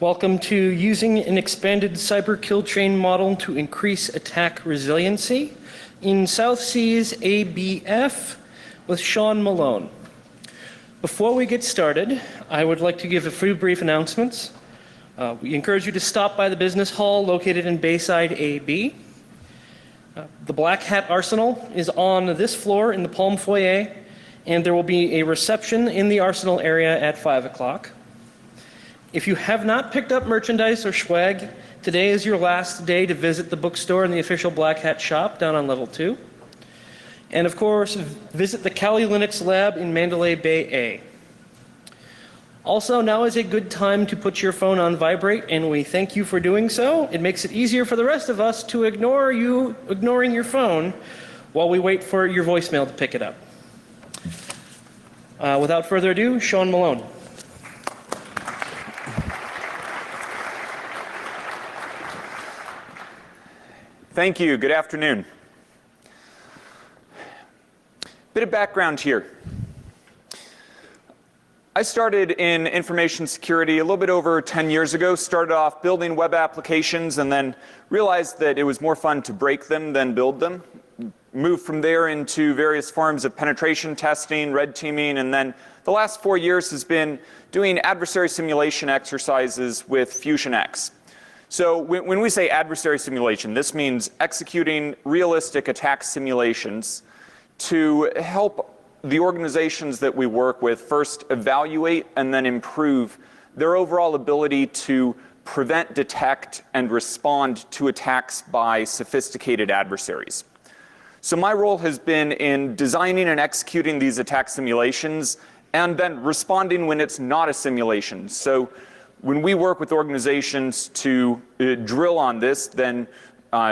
Welcome to Using an Expanded Cyber Kill Chain Model to Increase Attack Resiliency in South Seas ABF with Sean Malone. Before we get started, I would like to give a few brief announcements. We encourage you to stop by the business hall located in Bayside AB. The Black Hat Arsenal is on this floor in the Palm Foyer, and there will be a reception in the Arsenal area at 5 o'clock. If you have not picked up merchandise or swag, today is your last day to visit the bookstore in the official Black Hat shop down on level 2. And of course, visit the Kali Linux lab in Mandalay Bay A. Also, now is a good time to put your phone on vibrate, and we thank you for doing so. It makes it easier for the rest of us to ignore you ignoring your phone while we wait for your voicemail to pick it up. Without further ado, Sean Malone. Thank you. Good afternoon. Bit of background here. I started in information security a little bit over 10 years ago. Started off building web applications and then realized that it was more fun to break them than build them. Moved from there into various forms of penetration testing, red teaming, and then the last 4 years has been doing adversary simulation exercises with FusionX. So when we say adversary simulation, this means executing realistic attack simulations to help the organizations that we work with first evaluate and then improve their overall ability to prevent, detect, and respond to attacks by sophisticated adversaries. So my role has been in designing and executing these attack simulations and then responding when it's not a simulation. So when we work with organizations to drill on this, then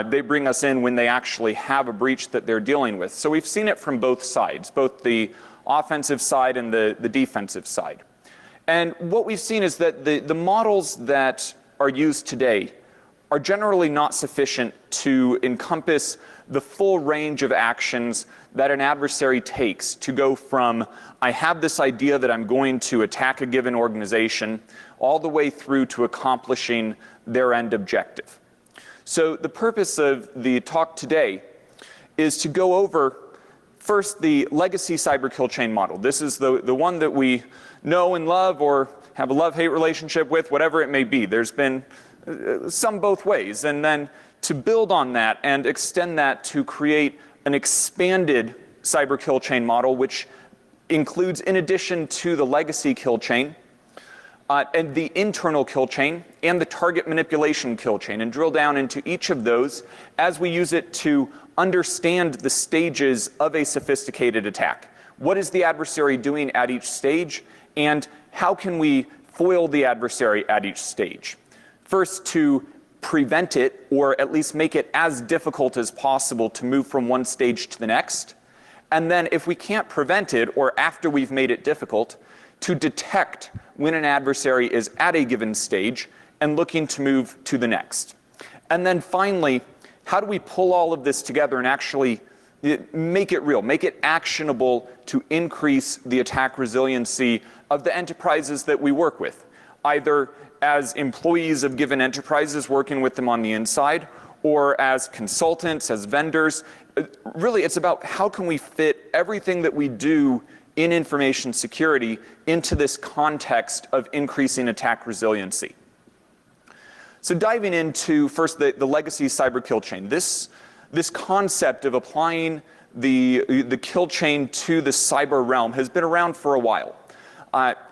they bring us in when they actually have a breach that they're dealing with. So we've seen it from both sides, both the offensive side and the defensive side. And what we've seen is that the models that are used today are generally not sufficient to encompass the full range of actions that an adversary takes to go from, I have this idea that I'm going to attack a given organization, all the way through to accomplishing their end objective. So the purpose of the talk today is to go over first the legacy cyber kill chain model. This is the one that we know and love or have a love-hate relationship with, whatever it may be. There's been some both ways. And then to build on that and extend that to create an expanded cyber kill chain model, which includes, in addition to the legacy kill chain, and the internal kill chain and the target manipulation kill chain, and drill down into each of those as we use it to understand the stages of a sophisticated attack. What is the adversary doing at each stage, and how can we foil the adversary at each stage? First, to prevent it, or at least make it as difficult as possible to move from one stage to the next. And then if we can't prevent it, or after we've made it difficult, to detect when an adversary is at a given stage and looking to move to the next. And then finally, how do we pull all of this together and actually make it real, make it actionable to increase the attack resiliency of the enterprises that we work with, either as employees of given enterprises working with them on the inside, or as consultants, as vendors. Really, it's about how can we fit everything that we do in information security into this context of increasing attack resiliency. So diving into first the legacy cyber kill chain. This concept of applying the kill chain to the cyber realm has been around for a while.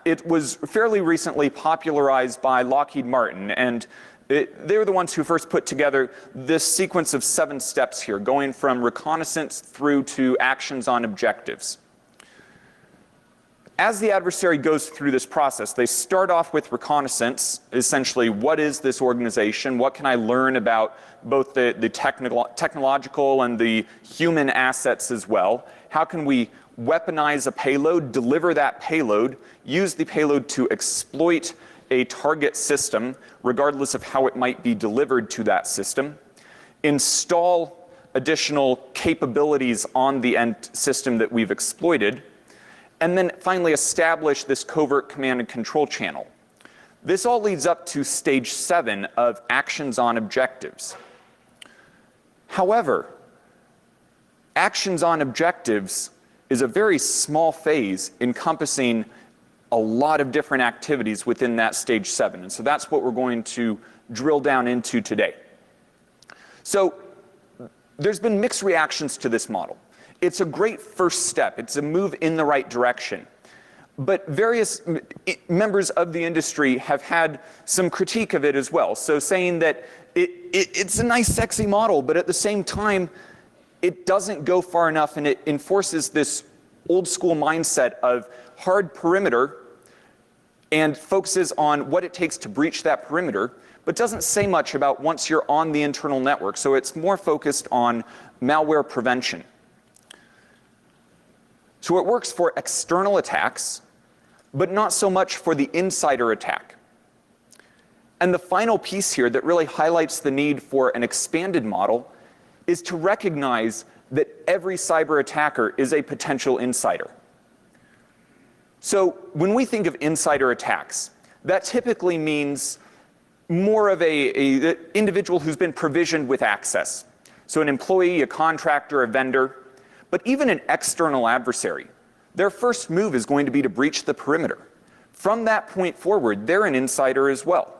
It was fairly recently popularized by Lockheed Martin, and they were the ones who first put together this sequence of 7 steps here, going from reconnaissance through to actions on objectives. As the adversary goes through this process, they start off with reconnaissance, essentially, what is this organization? What can I learn about both the technological and the human assets as well? How can we weaponize a payload, deliver that payload, use the payload to exploit a target system, regardless of how it might be delivered to that system, install additional capabilities on the end system that we've exploited, and then finally establish this covert command and control channel. This all leads up to stage 7 of actions on objectives. However, actions on objectives is a very small phase encompassing a lot of different activities within that stage 7. And so that's what we're going to drill down into today. So there's been mixed reactions to this model. It's a great first step. It's a move in the right direction. But various members of the industry have had some critique of it as well. So saying that it's a nice, sexy model, but at the same time, it doesn't go far enough, and it enforces this old school mindset of hard perimeter and focuses on what it takes to breach that perimeter, but doesn't say much about once you're on the internal network. So it's more focused on malware prevention. So it works for external attacks, but not so much for the insider attack. And the final piece here that really highlights the need for an expanded model is to recognize that every cyber attacker is a potential insider. So when we think of insider attacks, that typically means more of an individual who's been provisioned with access. So an employee, a contractor, a vendor, but even an external adversary. Their first move is going to be to breach the perimeter. From that point forward, they're an insider as well.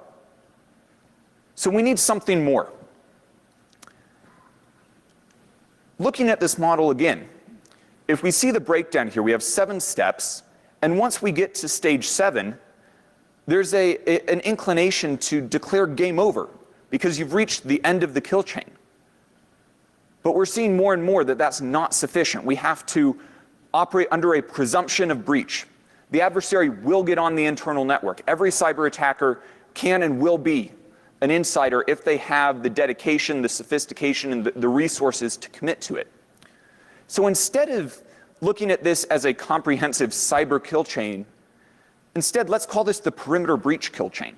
So we need something more. Looking at this model again, if we see the breakdown here, we have 7 steps, and once we get to stage 7, there's an inclination to declare game over because you've reached the end of the kill chain. But we're seeing more and more that that's not sufficient. We have to operate under a presumption of breach. The adversary will get on the internal network. Every cyber attacker can and will be an insider if they have the dedication, the sophistication, and the resources to commit to it. So instead of looking at this as a comprehensive cyber kill chain, instead let's call this the perimeter breach kill chain.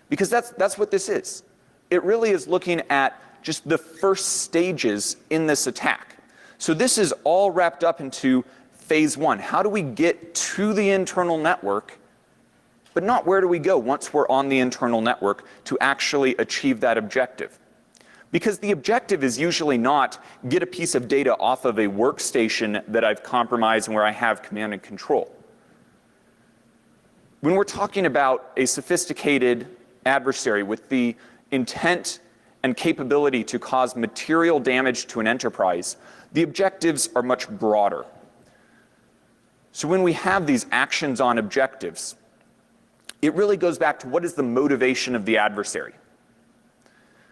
Because that's what this is. It really is looking at just the first stages in this attack. So this is all wrapped up into phase 1. How do we get to the internal network, but not where do we go once we're on the internal network to actually achieve that objective? Because the objective is usually not get a piece of data off of a workstation that I've compromised and where I have command and control. When we're talking about a sophisticated adversary with the intent and capability to cause material damage to an enterprise, the objectives are much broader. So when we have these actions on objectives, it really goes back to what is the motivation of the adversary.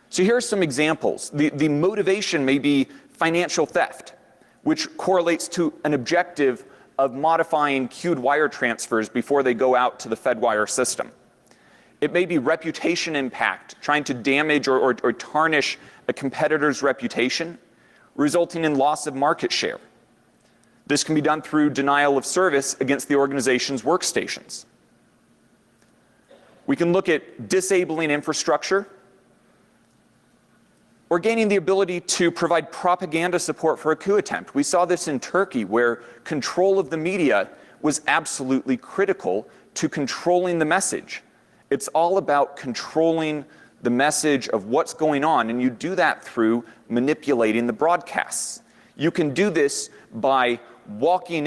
So here are some examples. The motivation may be financial theft, which correlates to an objective of modifying queued wire transfers before they go out to the Fedwire system. It may be reputation impact, trying to damage or tarnish a competitor's reputation, resulting in loss of market share. This can be done through denial of service against the organization's workstations. We can look at disabling infrastructure or gaining the ability to provide propaganda support for a coup attempt. We saw this in Turkey, where control of the media was absolutely critical to controlling the message. It's all about controlling the message of what's going on, and you do that through manipulating the broadcasts. You can do this by walking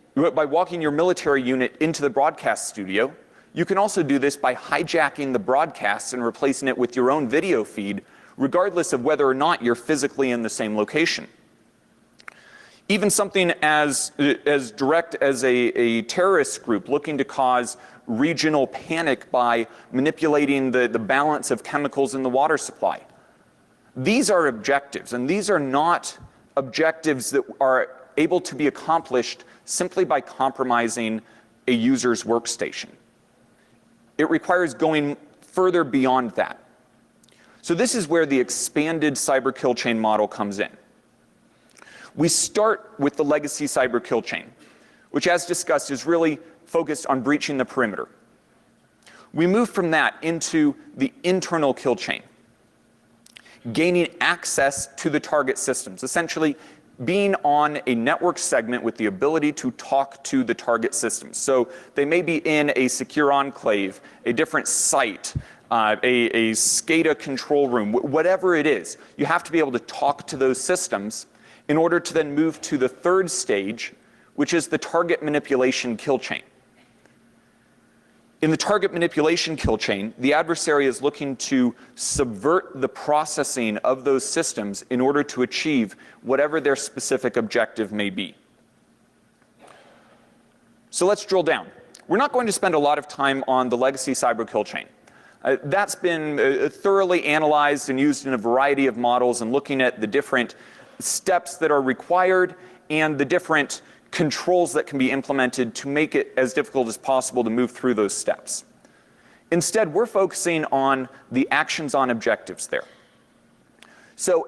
your military unit into the broadcast studio. You can also do this by hijacking the broadcasts and replacing it with your own video feed, regardless of whether or not you're physically in the same location. Even something as direct as a terrorist group looking to cause regional panic by manipulating the balance of chemicals in the water supply. These are objectives, and these are not objectives that are able to be accomplished simply by compromising a user's workstation. It requires going further beyond that. So this is where the expanded cyber kill chain model comes in. We start with the legacy cyber kill chain, which, as discussed, is really focused on breaching the perimeter. We move from that into the internal kill chain, gaining access to the target systems, essentially being on a network segment with the ability to talk to the target system. So they may be in a secure enclave, a different site, a SCADA control room, whatever it is. You have to be able to talk to those systems in order to then move to the third stage, which is the target manipulation kill chain. In the target manipulation kill chain, the adversary is looking to subvert the processing of those systems in order to achieve whatever their specific objective may be. So let's drill down. We're not going to spend a lot of time on the legacy cyber kill chain. That's been thoroughly analyzed and used in a variety of models and looking at the different steps that are required and the different controls that can be implemented to make it as difficult as possible to move through those steps. Instead, we're focusing on the actions on objectives there. So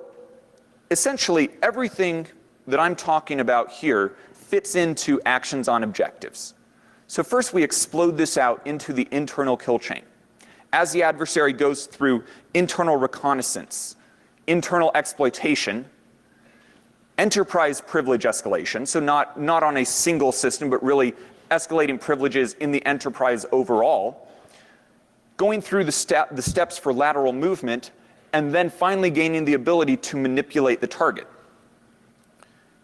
essentially, everything that I'm talking about here fits into actions on objectives. So first, we explode this out into the internal kill chain. As the adversary goes through internal reconnaissance, internal exploitation, enterprise privilege escalation, so not on a single system, but really escalating privileges in the enterprise overall, going through the steps for lateral movement, and then finally gaining the ability to manipulate the target.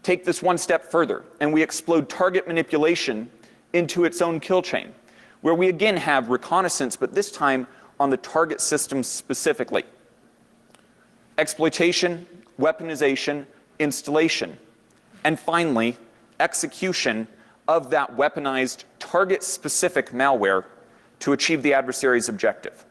Take this one step further, and we explode target manipulation into its own kill chain, where we again have reconnaissance, but this time on the target system specifically. Exploitation, weaponization, installation, and finally, execution of that weaponized target-specific malware to achieve the adversary's objective.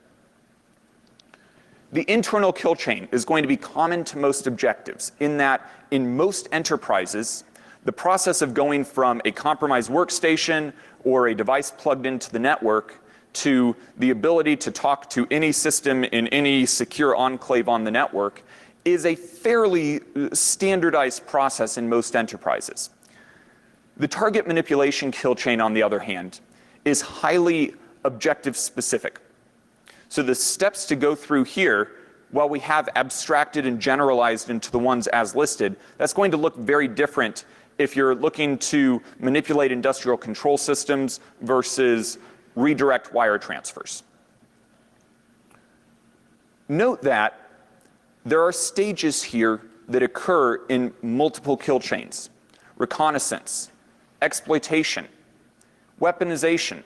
The internal kill chain is going to be common to most objectives in that in most enterprises, the process of going from a compromised workstation or a device plugged into the network to the ability to talk to any system in any secure enclave on the network is a fairly standardized process in most enterprises. The target manipulation kill chain, on the other hand, is highly objective specific. So the steps to go through here, while we have abstracted and generalized into the ones as listed, that's going to look very different if you're looking to manipulate industrial control systems versus redirect wire transfers. Note that there are stages here that occur in multiple kill chains: reconnaissance, exploitation, weaponization.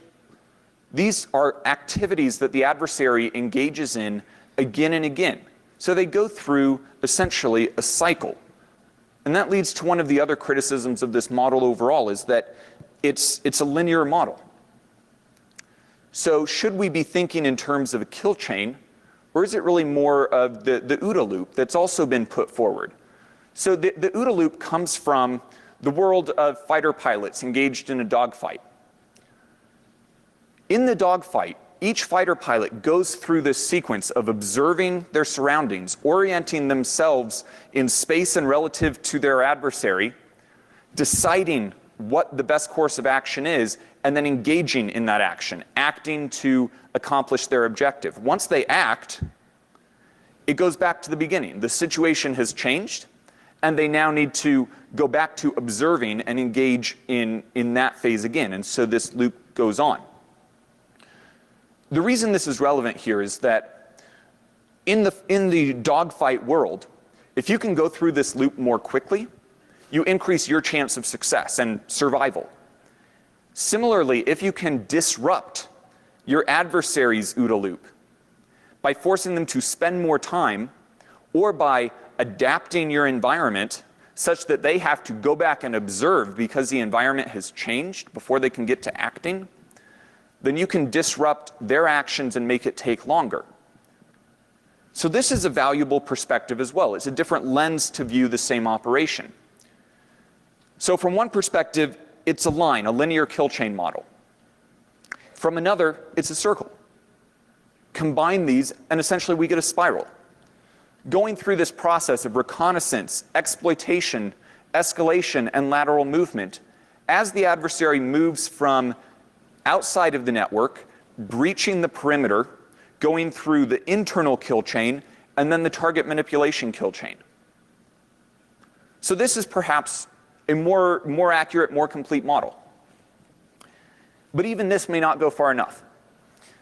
These are activities that the adversary engages in again and again. So they go through essentially a cycle. And that leads to one of the other criticisms of this model overall, is that it's a linear model. So should we be thinking in terms of a kill chain, or is it really more of the OODA loop that's also been put forward? So the OODA loop comes from the world of fighter pilots engaged in a dogfight. In the dogfight, each fighter pilot goes through this sequence of observing their surroundings, orienting themselves in space and relative to their adversary, deciding what the best course of action is, and then engaging in that action, acting to accomplish their objective. Once they act, it goes back to the beginning. The situation has changed, and they now need to go back to observing and engage in that phase again. And so this loop goes on. The reason this is relevant here is that in the dogfight world, if you can go through this loop more quickly, you increase your chance of success and survival. Similarly, if you can disrupt your adversary's OODA loop by forcing them to spend more time, or by adapting your environment such that they have to go back and observe because the environment has changed before they can get to acting, then you can disrupt their actions and make it take longer. So this is a valuable perspective as well. It's a different lens to view the same operation. So from one perspective, it's a line, a linear kill chain model. From another, it's a circle. Combine these, and essentially we get a spiral. Going through this process of reconnaissance, exploitation, escalation, and lateral movement, as the adversary moves from outside of the network, breaching the perimeter, going through the internal kill chain, and then the target manipulation kill chain. So this is perhaps a more accurate, more complete model. But even this may not go far enough,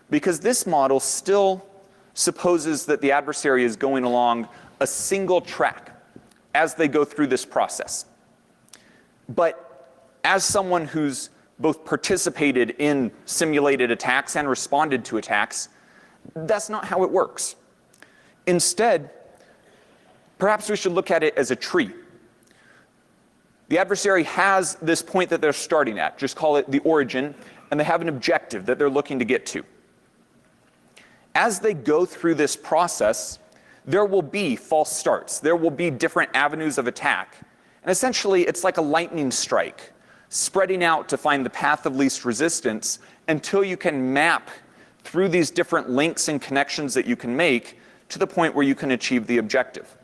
because this model still supposes that the adversary is going along a single track as they go through this process. But as someone who's both participated in simulated attacks and responded to attacks, that's not how it works. Instead, perhaps we should look at it as a tree. The adversary has this point that they're starting at, just call it the origin, and they have an objective that they're looking to get to. As they go through this process, there will be false starts. There will be different avenues of attack. And essentially, it's like a lightning strike, spreading out to find the path of least resistance until you can map through these different links and connections that you can make to the point where you can achieve the objective.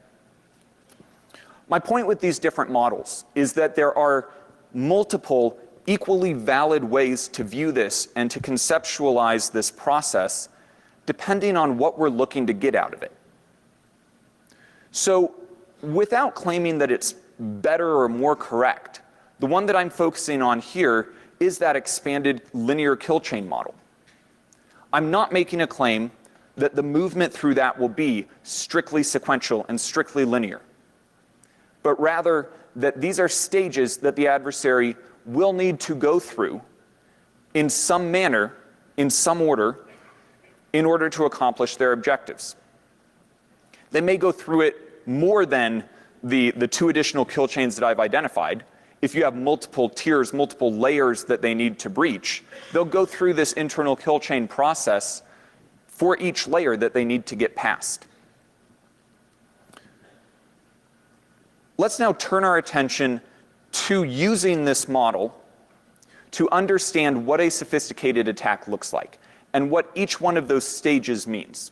My point with these different models is that there are multiple equally valid ways to view this and to conceptualize this process depending on what we're looking to get out of it. So without claiming that it's better or more correct, the one that I'm focusing on here is that expanded linear kill chain model. I'm not making a claim that the movement through that will be strictly sequential and strictly linear, but rather that these are stages that the adversary will need to go through in some manner, in some order, in order to accomplish their objectives. They may go through it more than the two additional kill chains that I've identified. If you have multiple tiers, multiple layers that they need to breach, they'll go through this internal kill chain process for each layer that they need to get past. Let's now turn our attention to using this model to understand what a sophisticated attack looks like and what each one of those stages means.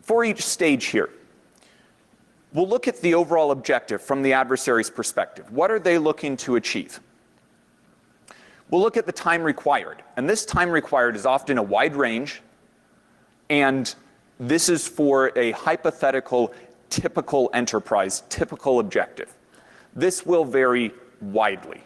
For each stage here, we'll look at the overall objective from the adversary's perspective. What are they looking to achieve? We'll look at the time required, and this time required is often a wide range, and this is for a hypothetical, typical enterprise, typical objective. This will vary widely.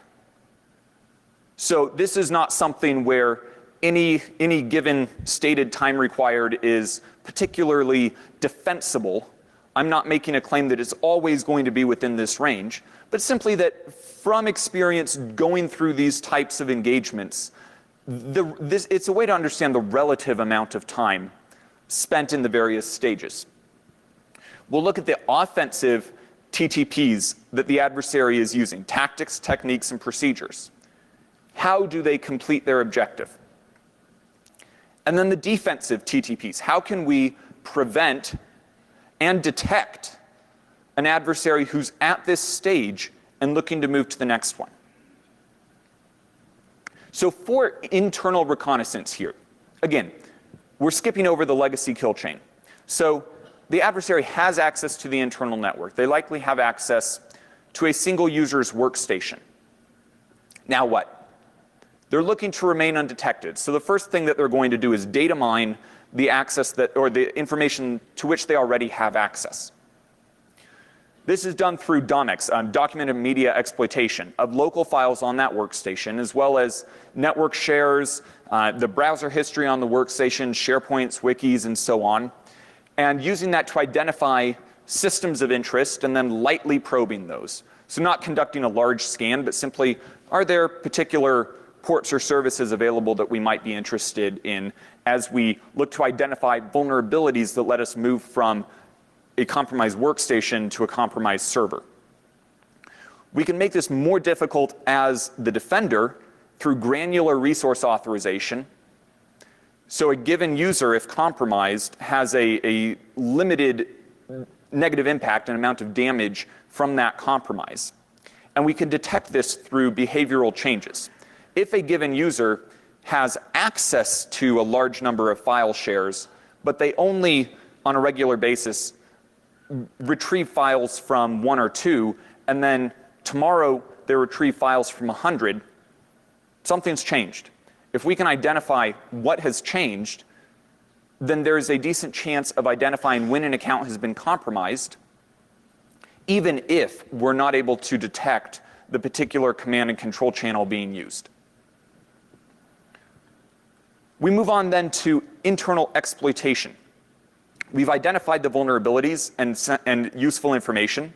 So this is not something where any given stated time required is particularly defensible. I'm not making a claim that it's always going to be within this range, but simply that from experience going through these types of engagements, it's a way to understand the relative amount of time spent in the various stages. We'll look at the offensive TTPs that the adversary is using, tactics, techniques, and procedures. How do they complete their objective? And then the defensive TTPs. How can we prevent and detect an adversary who's at this stage and looking to move to the next one? So for internal reconnaissance here, again, we're skipping over the legacy kill chain. So the adversary has access to the internal network. They likely have access to a single user's workstation. Now what? They're looking to remain undetected. So the first thing that they're going to do is data mine the access or the information to which they already have access. This is done through DOMEX, documented media exploitation of local files on that workstation, as well as network shares, the browser history on the workstation, SharePoints, wikis, and so on, and using that to identify systems of interest and then lightly probing those. So not conducting a large scan, but simply, are there particular ports or services available that we might be interested in as we look to identify vulnerabilities that let us move from a compromised workstation to a compromised server. We can make this more difficult as the defender through granular resource authorization. So a given user, if compromised, has a limited negative impact and amount of damage from that compromise. And we can detect this through behavioral changes. If a given user has access to a large number of file shares, but they only, on a regular basis, retrieve files from 1 or 2, and then tomorrow they retrieve files from 100, something's changed. If we can identify what has changed, then there's a decent chance of identifying when an account has been compromised even if we're not able to detect the particular command and control channel being used. We move on then to internal exploitation. We've identified the vulnerabilities and useful information.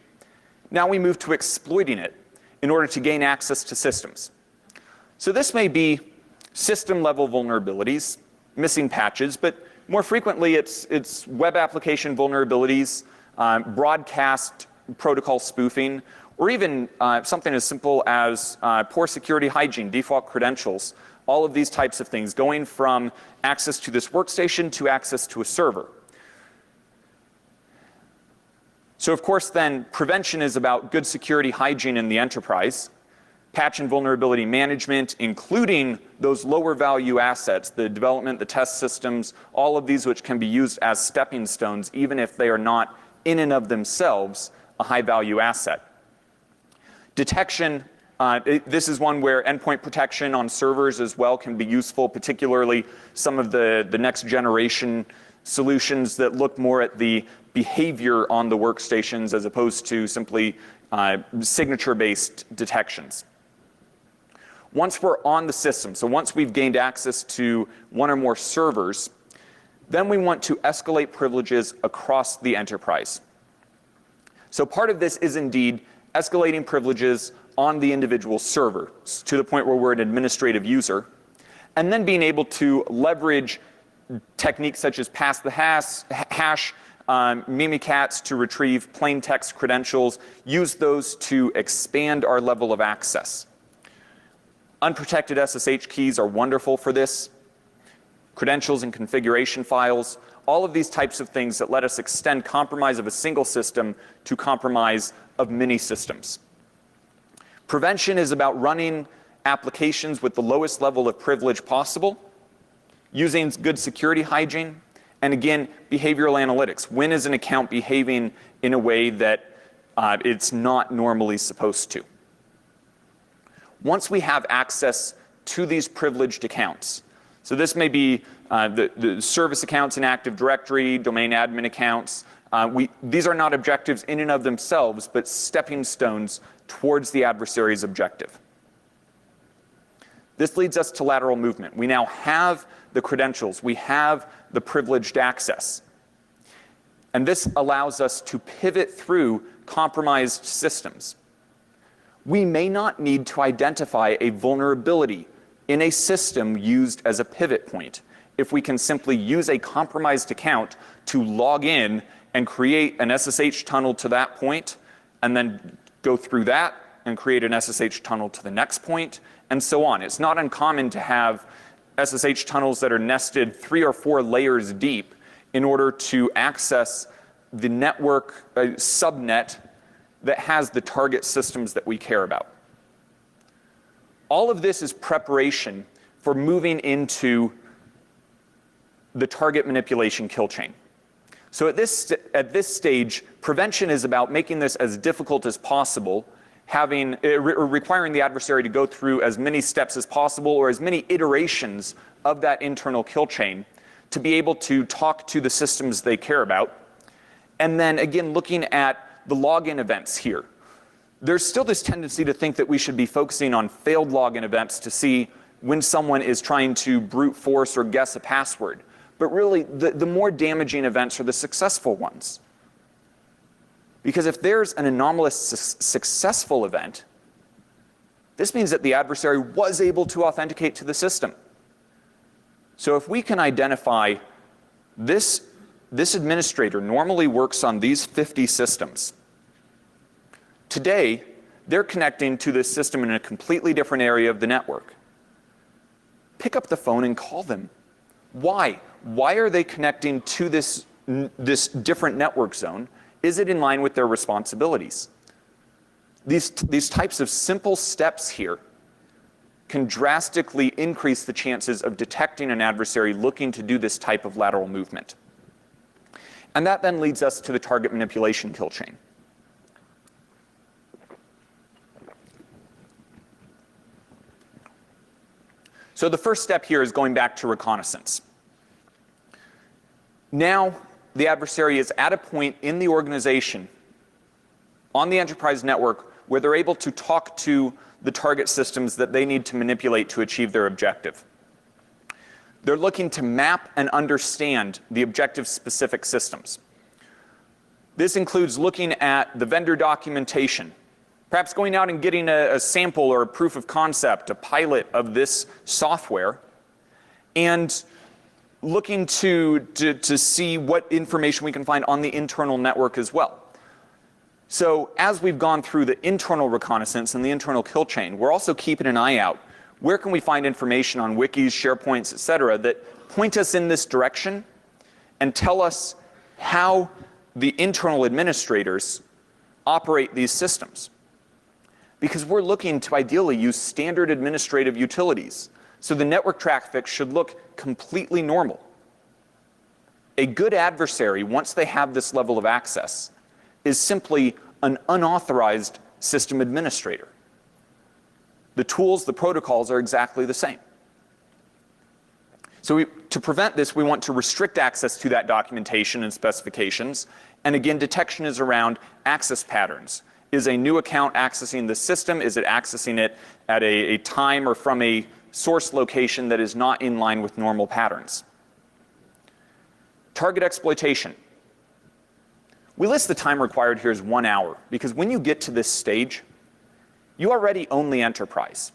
Now we move to exploiting it in order to gain access to systems. So this may be system-level vulnerabilities, missing patches, but more frequently it's web application vulnerabilities, broadcast protocol spoofing, or even something as simple as poor security hygiene, default credentials, all of these types of things, going from access to this workstation to access to a server. So of course then, prevention is about good security hygiene in the enterprise, patch and vulnerability management, including those lower value assets, the development, the test systems, all of these which can be used as stepping stones, even if they are not in and of themselves a high value asset. Detection, this is one where endpoint protection on servers as well can be useful, particularly some of the next generation solutions that look more at the behavior on the workstations as opposed to simply signature-based detections. Once we're on the system, so once we've gained access to one or more servers, then we want to escalate privileges across the enterprise. So part of this is indeed escalating privileges on the individual server to the point where we're an administrative user, and then being able to leverage techniques such as pass the hash, Mimikatz to retrieve plain text credentials, use those to expand our level of access. Unprotected SSH keys are wonderful for this. Credentials and configuration files, all of these types of things that let us extend compromise of a single system to compromise of many systems. Prevention is about running applications with the lowest level of privilege possible, using good security hygiene, and again, behavioral analytics. When is an account behaving in a way that it's not normally supposed to? Once we have access to these privileged accounts, so this may be the service accounts in Active Directory, domain admin accounts. These are not objectives in and of themselves, but stepping stones towards the adversary's objective. This leads us to lateral movement. We now have the credentials. We have the privileged access. And this allows us to pivot through compromised systems. We may not need to identify a vulnerability in a system used as a pivot point if we can simply use a compromised account to log in and create an SSH tunnel to that point, and then go through that and create an SSH tunnel to the next point, and so on. It's not uncommon to have SSH tunnels that are nested 3 or 4 layers deep in order to access the network subnet that has the target systems that we care about. All of this is preparation for moving into the target manipulation kill chain. So at this stage, prevention is about making this as difficult as possible, requiring the adversary to go through as many steps as possible or as many iterations of that internal kill chain to be able to talk to the systems they care about. And then again, looking at the login events here. There's still this tendency to think that we should be focusing on failed login events to see when someone is trying to brute force or guess a password. But really, the more damaging events are the successful ones. Because if there's an anomalous successful event, this means that the adversary was able to authenticate to the system. So if we can identify this administrator normally works on these 50 systems. Today, they're connecting to this system in a completely different area of the network. Pick up the phone and call them. Why? Why are they connecting to this different network zone? Is it in line with their responsibilities? These types of simple steps here can drastically increase the chances of detecting an adversary looking to do this type of lateral movement. And that then leads us to the target manipulation kill chain. So the first step here is going back to reconnaissance. Now the adversary is at a point in the organization on the enterprise network where they're able to talk to the target systems that they need to manipulate to achieve their objective. They're looking to map and understand the objective-specific systems. This includes looking at the vendor documentation, perhaps going out and getting a sample or a proof of concept, a pilot of this software, and looking to see what information we can find on the internal network as well. So as we've gone through the internal reconnaissance and the internal kill chain, we're also keeping an eye out. Where can we find information on wikis, SharePoints, et cetera, that point us in this direction and tell us how the internal administrators operate these systems? Because we're looking to ideally use standard administrative utilities. So the network traffic should look completely normal. A good adversary, once they have this level of access, is simply an unauthorized system administrator. The tools, the protocols are exactly the same. So to prevent this, we want to restrict access to that documentation and specifications. And again, detection is around access patterns. Is a new account accessing the system? Is it accessing it at a time or from a source location that is not in line with normal patterns? Target exploitation. We list the time required here as 1 hour because when you get to this stage, you already own the enterprise.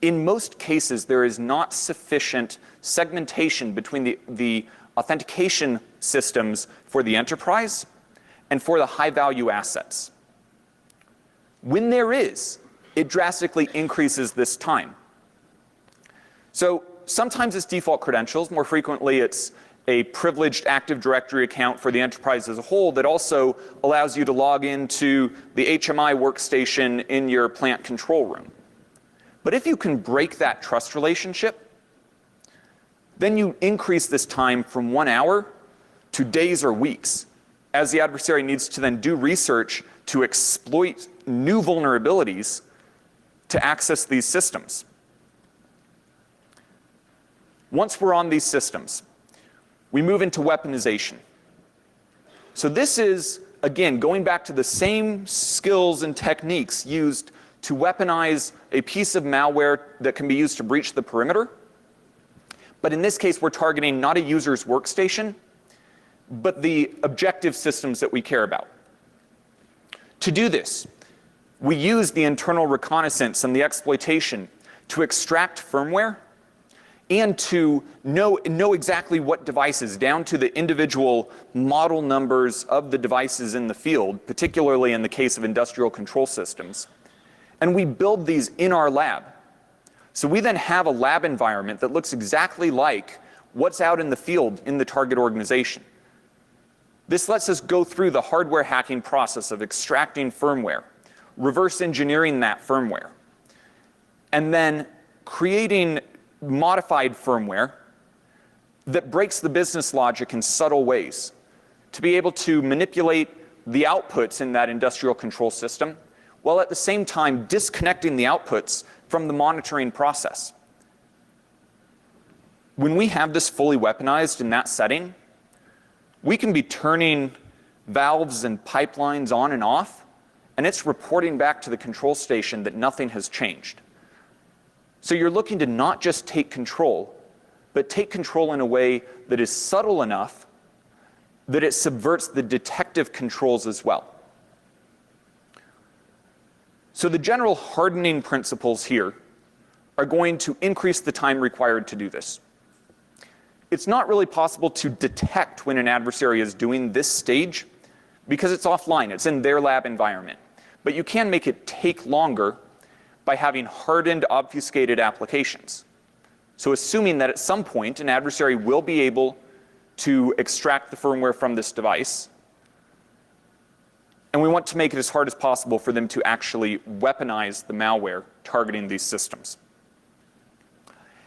In most cases, there is not sufficient segmentation between the authentication systems for the enterprise and for the high-value assets. When there is, it drastically increases this time. So sometimes it's default credentials. More frequently, it's a privileged Active Directory account for the enterprise as a whole that also allows you to log into the HMI workstation in your plant control room. But if you can break that trust relationship, then you increase this time from 1 hour to days or weeks, as the adversary needs to then do research to exploit new vulnerabilities to access these systems. Once we're on these systems, we move into weaponization. So this is, again, going back to the same skills and techniques used to weaponize a piece of malware that can be used to breach the perimeter. But in this case, we're targeting not a user's workstation, but the objective systems that we care about. To do this, we use the internal reconnaissance and the exploitation to extract firmware and to know exactly what devices, down to the individual model numbers of the devices in the field, particularly in the case of industrial control systems. And we build these in our lab. So we then have a lab environment that looks exactly like what's out in the field in the target organization. This lets us go through the hardware hacking process of extracting firmware, reverse engineering that firmware, and then creating modified firmware that breaks the business logic in subtle ways to be able to manipulate the outputs in that industrial control system, while at the same time disconnecting the outputs from the monitoring process. When we have this fully weaponized in that setting, we can be turning valves and pipelines on and off, and it's reporting back to the control station that nothing has changed. So you're looking to not just take control, but take control in a way that is subtle enough that it subverts the detective controls as well. So the general hardening principles here are going to increase the time required to do this. It's not really possible to detect when an adversary is doing this stage because it's offline, it's in their lab environment. But you can make it take longer by having hardened, obfuscated applications. So assuming that at some point an adversary will be able to extract the firmware from this device, and we want to make it as hard as possible for them to actually weaponize the malware targeting these systems.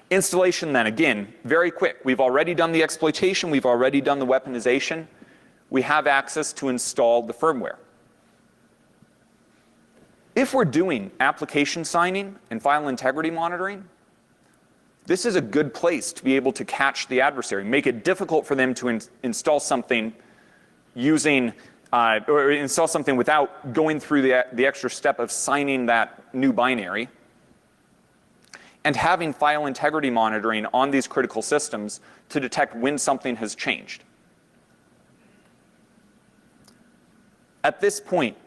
Installation then, again, very quick. We've already done the exploitation, we've already done the weaponization. We have access to install the firmware. If we're doing application signing and file integrity monitoring, this is a good place to be able to catch the adversary, make it difficult for them to install something using or install something without going through the extra step of signing that new binary, and having file integrity monitoring on these critical systems to detect when something has changed. At this point,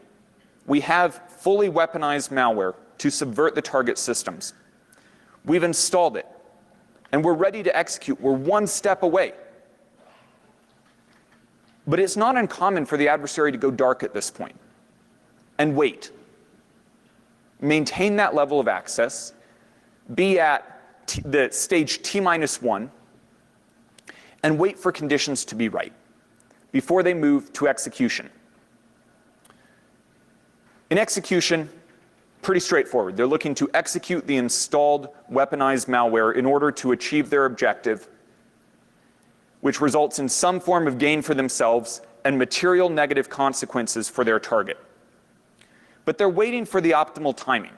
we have fully weaponized malware to subvert the target systems. We've installed it, and we're ready to execute. We're one step away. But it's not uncommon for the adversary to go dark at this point and wait. Maintain that level of access, be at the stage T-1, and wait for conditions to be right before they move to execution. In execution, pretty straightforward. They're looking to execute the installed weaponized malware in order to achieve their objective, which results in some form of gain for themselves and material negative consequences for their target. But they're waiting for the optimal timing.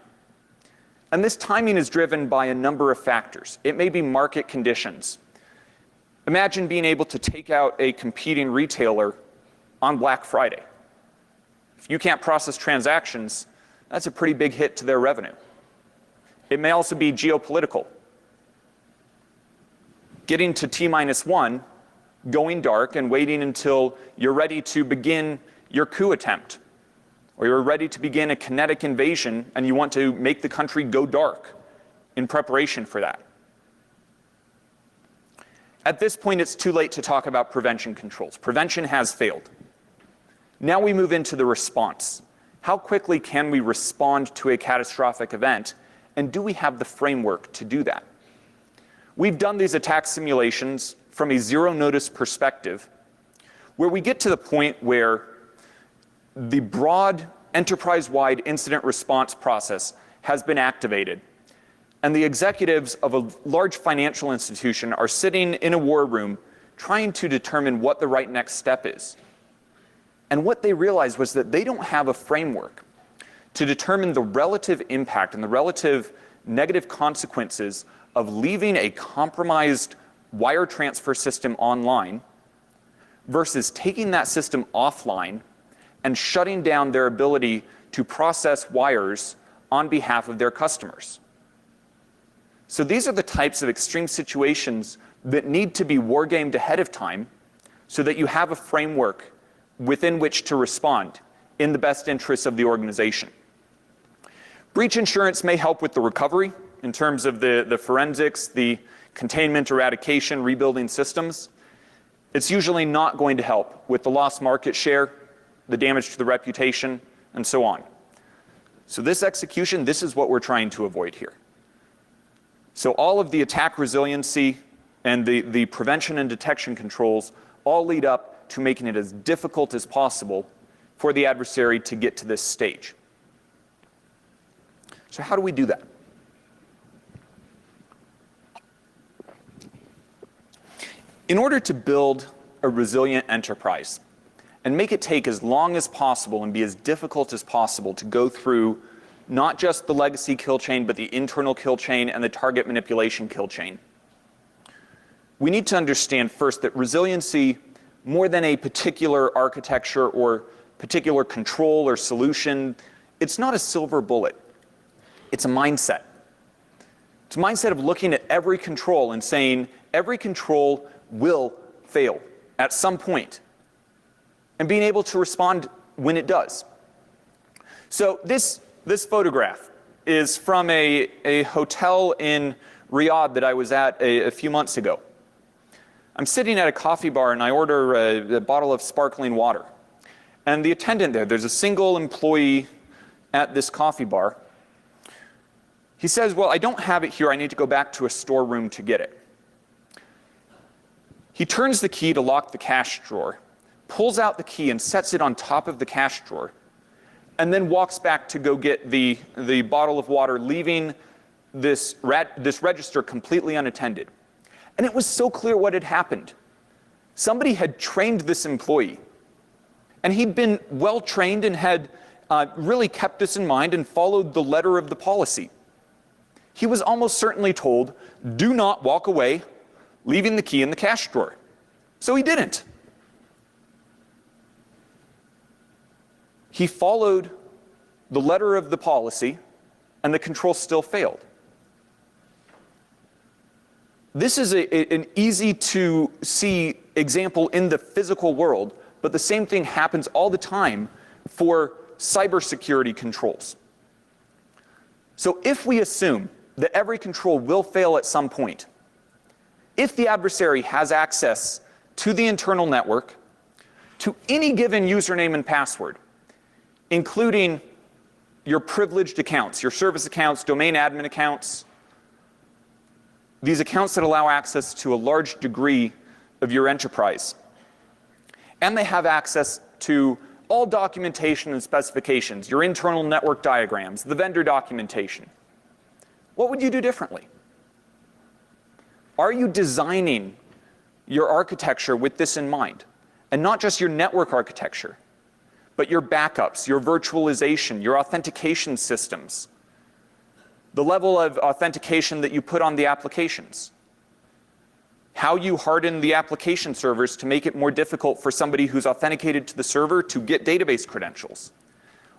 And this timing is driven by a number of factors. It may be market conditions. Imagine being able to take out a competing retailer on Black Friday. If you can't process transactions, that's a pretty big hit to their revenue. It may also be geopolitical. Getting to T-1, going dark and waiting until you're ready to begin your coup attempt, or you're ready to begin a kinetic invasion and you want to make the country go dark in preparation for that. At this point, it's too late to talk about prevention controls. Prevention has failed. Now we move into the response. How quickly can we respond to a catastrophic event, and do we have the framework to do that? We've done these attack simulations from a zero-notice perspective, where we get to the point where the broad enterprise-wide incident response process has been activated, and the executives of a large financial institution are sitting in a war room trying to determine what the right next step is. And what they realized was that they don't have a framework to determine the relative impact and the relative negative consequences of leaving a compromised wire transfer system online versus taking that system offline and shutting down their ability to process wires on behalf of their customers. So these are the types of extreme situations that need to be wargamed ahead of time so that you have a framework within which to respond in the best interests of the organization. Breach insurance may help with the recovery in terms of the forensics, the containment, eradication, rebuilding systems. It's usually not going to help with the lost market share, the damage to the reputation, and so on. So this execution, this is what we're trying to avoid here. So all of the attack resiliency and the prevention and detection controls all lead up to making it as difficult as possible for the adversary to get to this stage. So how do we do that? In order to build a resilient enterprise and make it take as long as possible and be as difficult as possible to go through not just the legacy kill chain, but the internal kill chain and the target manipulation kill chain, we need to understand first that resiliency, more than a particular architecture or particular control or solution, it's not a silver bullet. It's a mindset. It's a mindset of looking at every control and saying every control will fail at some point and being able to respond when it does. So this photograph is from a hotel in Riyadh that I was at a few months ago. I'm sitting at a coffee bar and I order a bottle of sparkling water. And the attendant there's a single employee at this coffee bar. He says, well, I don't have it here. I need to go back to a storeroom to get it. He turns the key to lock the cash drawer, pulls out the key and sets it on top of the cash drawer, and then walks back to go get the bottle of water, leaving this register completely unattended. And it was so clear what had happened. Somebody had trained this employee, and he'd been well trained and had really kept this in mind and followed the letter of the policy. He was almost certainly told, do not walk away, leaving the key in the cash drawer. So he didn't. He followed the letter of the policy, and the control still failed. This is an easy to see example in the physical world, but the same thing happens all the time for cybersecurity controls. So if we assume that every control will fail at some point, if the adversary has access to the internal network, to any given username and password, including your privileged accounts, your service accounts, domain admin accounts, these accounts that allow access to a large degree of your enterprise. And they have access to all documentation and specifications, your internal network diagrams, the vendor documentation. What would you do differently? Are you designing your architecture with this in mind? And not just your network architecture, but your backups, your virtualization, your authentication systems, the level of authentication that you put on the applications, how you harden the application servers to make it more difficult for somebody who's authenticated to the server to get database credentials.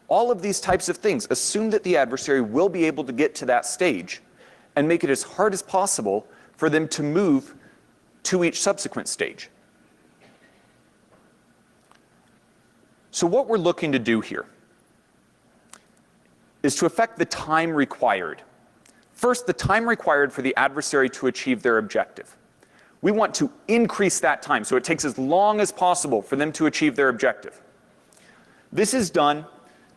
All of these types of things assume that the adversary will be able to get to that stage and make it as hard as possible for them to move to each subsequent stage. So what we're looking to do here is to affect the time required. First, the time required for the adversary to achieve their objective. We want to increase that time so it takes as long as possible for them to achieve their objective. This is done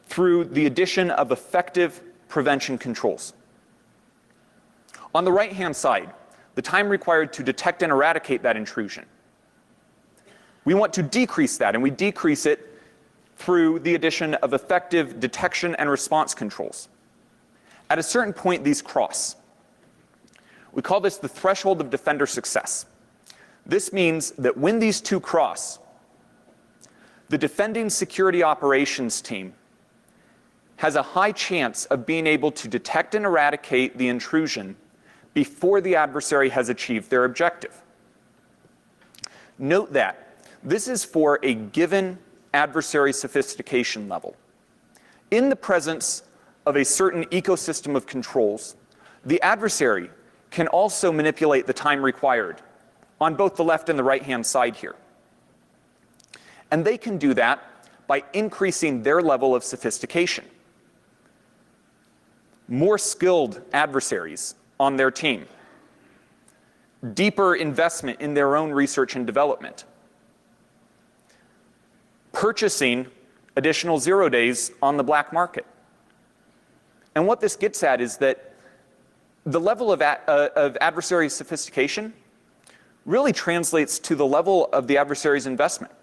through the addition of effective prevention controls. On the right-hand side, the time required to detect and eradicate that intrusion. We want to decrease that, and we decrease it through the addition of effective detection and response controls. At a certain point, these cross. We call this the threshold of defender success. This means that when these two cross, the defending security operations team has a high chance of being able to detect and eradicate the intrusion before the adversary has achieved their objective. Note that this is for a given adversary sophistication level. In the presence of a certain ecosystem of controls, the adversary can also manipulate the time required on both the left and the right-hand side here. And they can do that by increasing their level of sophistication. More skilled adversaries on their team, deeper investment in their own research and development, purchasing additional 0 days on the black market. And what this gets at is that the level of adversary sophistication really translates to the level of the adversary's investment.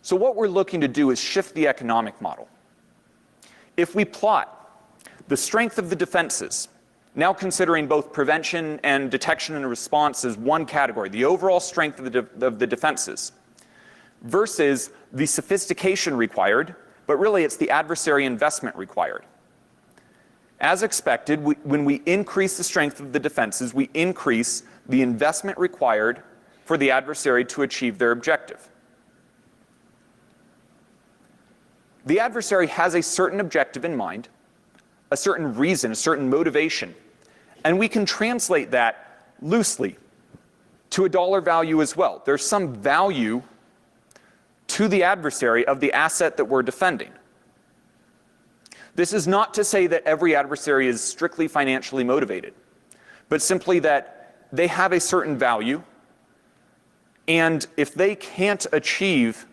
So what we're looking to do is shift the economic model. If we plot the strength of the defenses, now considering both prevention and detection and response as one category, the overall strength of the defenses, versus the sophistication required, but really it's the adversary investment required. As expected, when we increase the strength of the defenses, we increase the investment required for the adversary to achieve their objective. The adversary has a certain objective in mind, a certain reason, a certain motivation, and we can translate that loosely to a dollar value as well. There's some value to the adversary of the asset that we're defending. This is not to say that every adversary is strictly financially motivated, but simply that they have a certain value, and if they can't achieve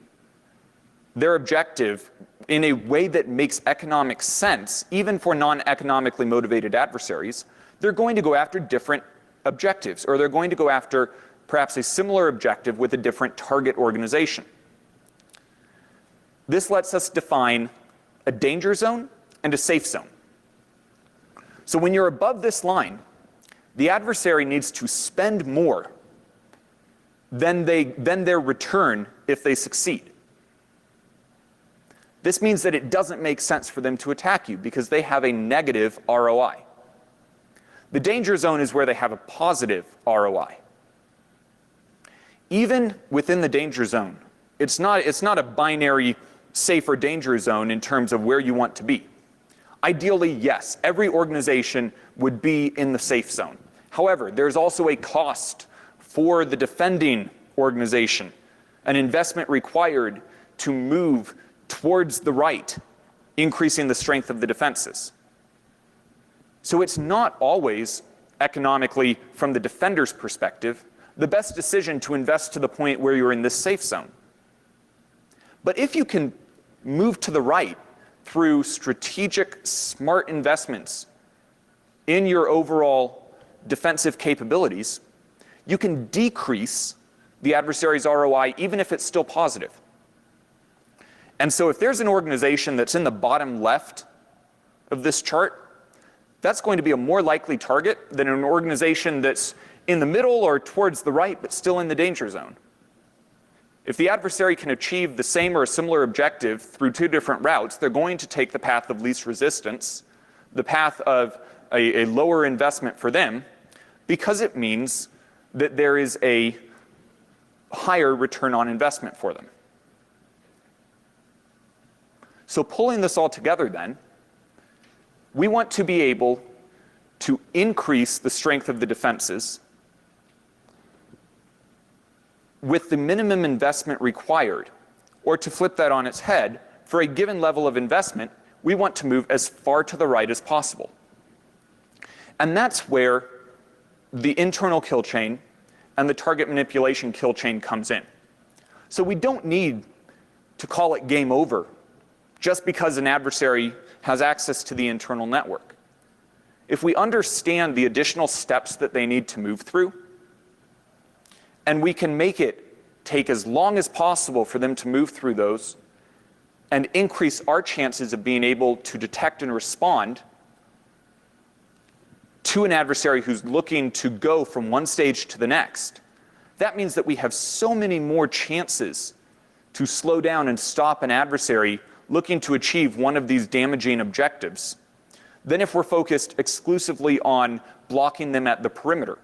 their objective in a way that makes economic sense, even for non-economically motivated adversaries, they're going to go after different objectives, or they're going to go after perhaps a similar objective with a different target organization. This lets us define a danger zone and a safe zone. So when you're above this line, the adversary needs to spend more than their return if they succeed. This means that it doesn't make sense for them to attack you because they have a negative ROI. The danger zone is where they have a positive ROI. Even within the danger zone, it's not a binary safe or danger zone in terms of where you want to be. Ideally, yes, every organization would be in the safe zone. However, there's also a cost for the defending organization, an investment required to move towards the right, increasing the strength of the defenses. So it's not always economically, from the defender's perspective, the best decision to invest to the point where you're in this safe zone. But if you can move to the right through strategic, smart investments in your overall defensive capabilities, you can decrease the adversary's ROI even if it's still positive. And so if there's an organization that's in the bottom left of this chart, that's going to be a more likely target than an organization that's in the middle or towards the right but still in the danger zone. If the adversary can achieve the same or a similar objective through two different routes, they're going to take the path of least resistance, the path of a lower investment for them, because it means that there is a higher return on investment for them. So pulling this all together then, we want to be able to increase the strength of the defenses with the minimum investment required, or to flip that on its head, for a given level of investment, we want to move as far to the right as possible. And that's where the internal kill chain and the target manipulation kill chain comes in. So we don't need to call it game over just because an adversary has access to the internal network. If we understand the additional steps that they need to move through, and we can make it take as long as possible for them to move through those and increase our chances of being able to detect and respond to an adversary who's looking to go from one stage to the next, that means that we have so many more chances to slow down and stop an adversary looking to achieve one of these damaging objectives than if we're focused exclusively on blocking them at the perimeter.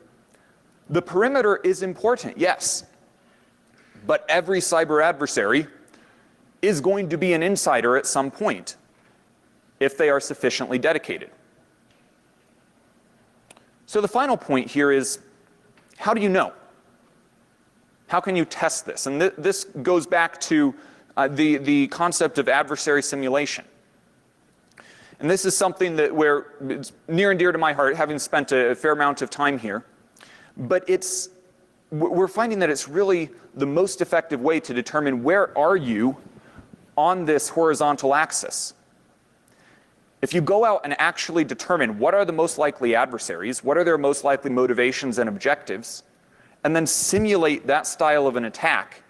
The perimeter is important, yes, but every cyber adversary is going to be an insider at some point if they are sufficiently dedicated. So the final point here is, how do you know? How can you test this? And this goes back to the concept of adversary simulation. And this is something that it's near and dear to my heart, having spent a fair amount of time here. But we're finding that it's really the most effective way to determine where are you on this horizontal axis. If you go out and actually determine what are the most likely adversaries, what are their most likely motivations and objectives, and then simulate that style of an attack,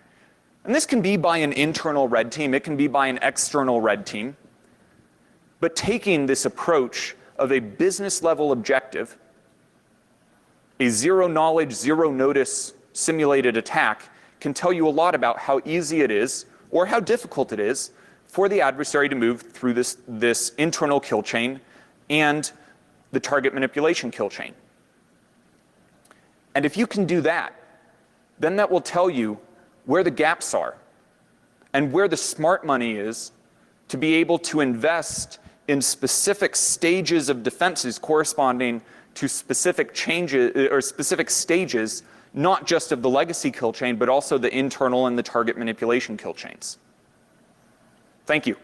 and this can be by an internal red team, it can be by an external red team, but taking this approach of a business level objective, a zero knowledge, zero notice simulated attack can tell you a lot about how easy it is or how difficult it is for the adversary to move through this internal kill chain and the target manipulation kill chain. And if you can do that, then that will tell you where the gaps are and where the smart money is to be able to invest in specific stages of defenses corresponding to specific changes or specific stages, not just of the legacy kill chain, but also the internal and the target manipulation kill chains. Thank you.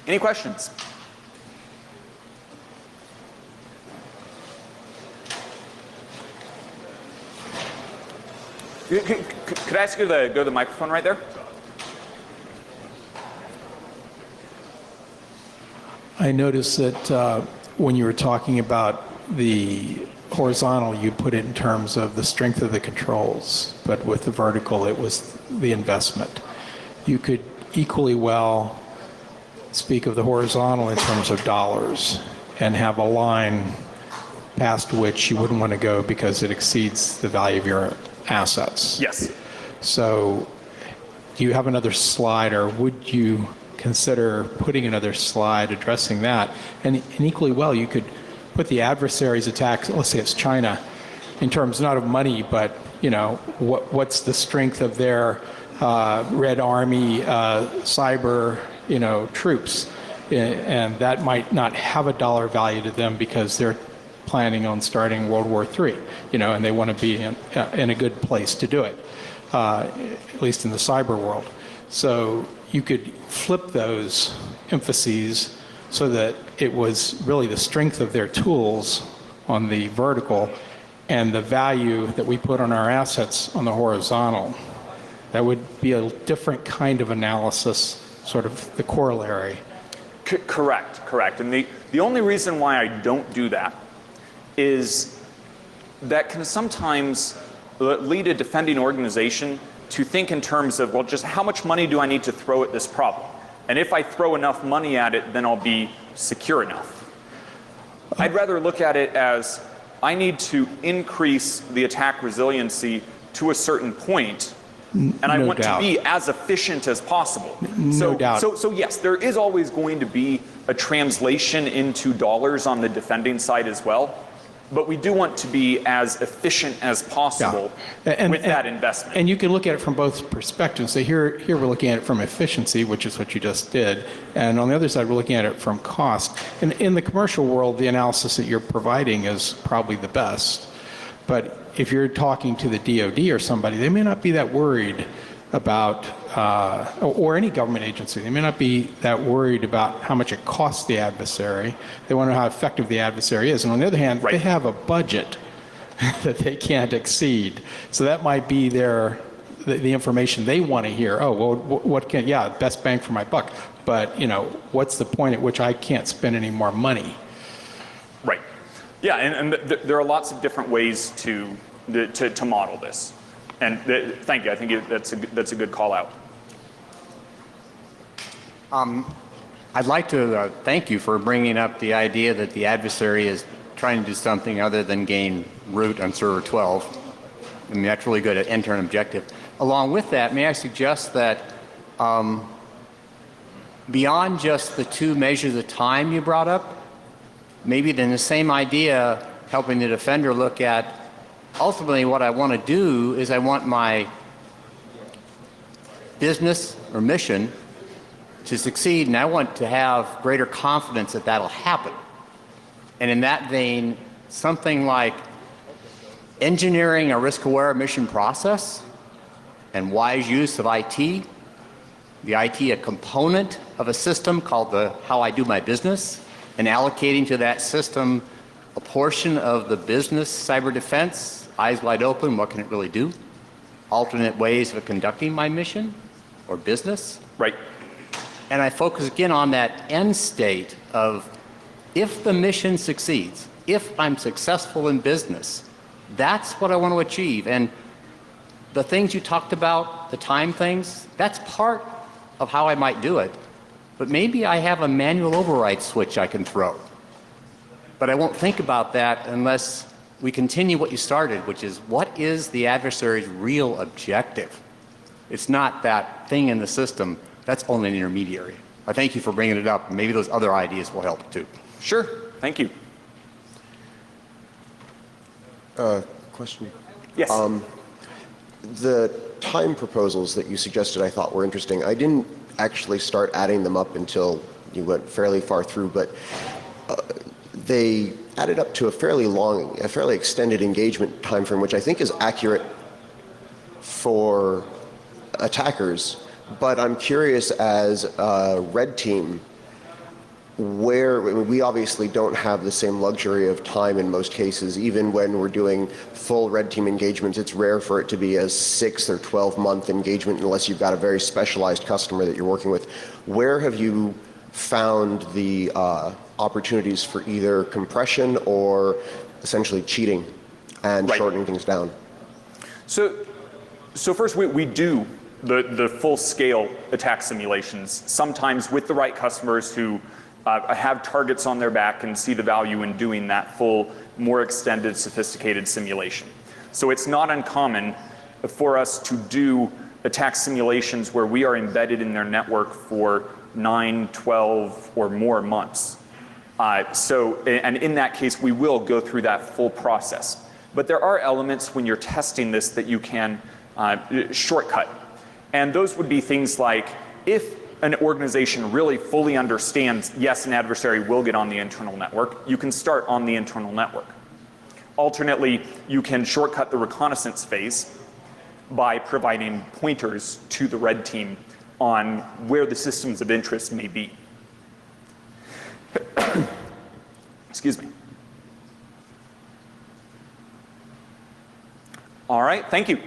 Any questions? Could I ask you to go to the microphone right there? I noticed that when you were talking about the horizontal, you put it in terms of the strength of the controls, but with the vertical, it was the investment. You could equally well speak of the horizontal in terms of dollars and have a line past which you wouldn't want to go because it exceeds the value of your assets. Yes. So do you have another slide, or would you consider putting another slide addressing that? And equally well, you could what the adversary's attack, let's say it's China, in terms not of money, but what's the strength of their Red Army cyber troops, and that might not have a dollar value to them because they're planning on starting World War III, and they want to be in a good place to do it, at least in the cyber world. So you could flip those emphases so that it was really the strength of their tools on the vertical and the value that we put on our assets on the horizontal. That would be a different kind of analysis, sort of the corollary. Correct. And the only reason why I don't do that is that can sometimes lead a defending organization to think in terms of, well, just how much money do I need to throw at this problem? And if I throw enough money at it, then I'll be secure enough. I'd rather look at it as I need to increase the attack resiliency to a certain point, and I want to be as efficient as possible. No doubt. So yes, there is always going to be a translation into dollars on the defending side as well. But we do want to be as efficient as possible with that investment. And you can look at it from both perspectives. So here we're looking at it from efficiency, which is what you just did. And on the other side, we're looking at it from cost. And in the commercial world, the analysis that you're providing is probably the best. But if you're talking to the DoD or somebody, they may not be that worried about, or any government agency, they may not be that worried about how much it costs the adversary. They want to know how effective the adversary is. And on the other hand, they have a budget that they can't exceed. So that might be the information they want to hear. Oh, well, best bang for my buck. But, what's the point at which I can't spend any more money? Right. Yeah, and there are lots of different ways to model this. And thank you. I think that's a good call out. I'd like to thank you for bringing up the idea that the adversary is trying to do something other than gain root on server 12. I mean, that's really good at enter an objective. Along with that, may I suggest that beyond just the two measures of time you brought up, maybe then the same idea helping the defender look at ultimately what I want to do is I want my business or mission to succeed, and I want to have greater confidence that that'll happen. And in that vein, something like engineering a risk-aware mission process and wise use of IT, the IT a component of a system called the how I do my business, and allocating to that system a portion of the business cyber defense, eyes wide open, what can it really do? Alternate ways of conducting my mission or business. Right. And I focus again on that end state of if the mission succeeds, if I'm successful in business, that's what I want to achieve. And the things you talked about, the time things, that's part of how I might do it. But maybe I have a manual override switch I can throw. But I won't think about that unless we continue what you started, which is what is the adversary's real objective? It's not that thing in the system. That's only an intermediary. I thank you for bringing it up. Maybe those other ideas will help too. Sure. Thank you. Question. Yes. The time proposals that you suggested I thought were interesting. I didn't actually start adding them up until you went fairly far through, but they added up to a fairly extended engagement time frame, which I think is accurate for attackers. But I'm curious, as a red team, we obviously don't have the same luxury of time in most cases. Even when we're doing full red team engagements, it's rare for it to be a 6 or 12-month engagement unless you've got a very specialized customer that you're working with. Where have you found the opportunities for either compression or essentially cheating and shortening things down? So first, we do the full-scale attack simulations, sometimes with the right customers who have targets on their back and see the value in doing that full, more extended, sophisticated simulation. So it's not uncommon for us to do attack simulations where we are embedded in their network for 9, 12, or more months. And in that case, we will go through that full process. But there are elements when you're testing this that you can shortcut. And those would be things like, if an organization really fully understands, yes, an adversary will get on the internal network, you can start on the internal network. Alternately, you can shortcut the reconnaissance phase by providing pointers to the red team on where the systems of interest may be. Excuse me. All right, thank you.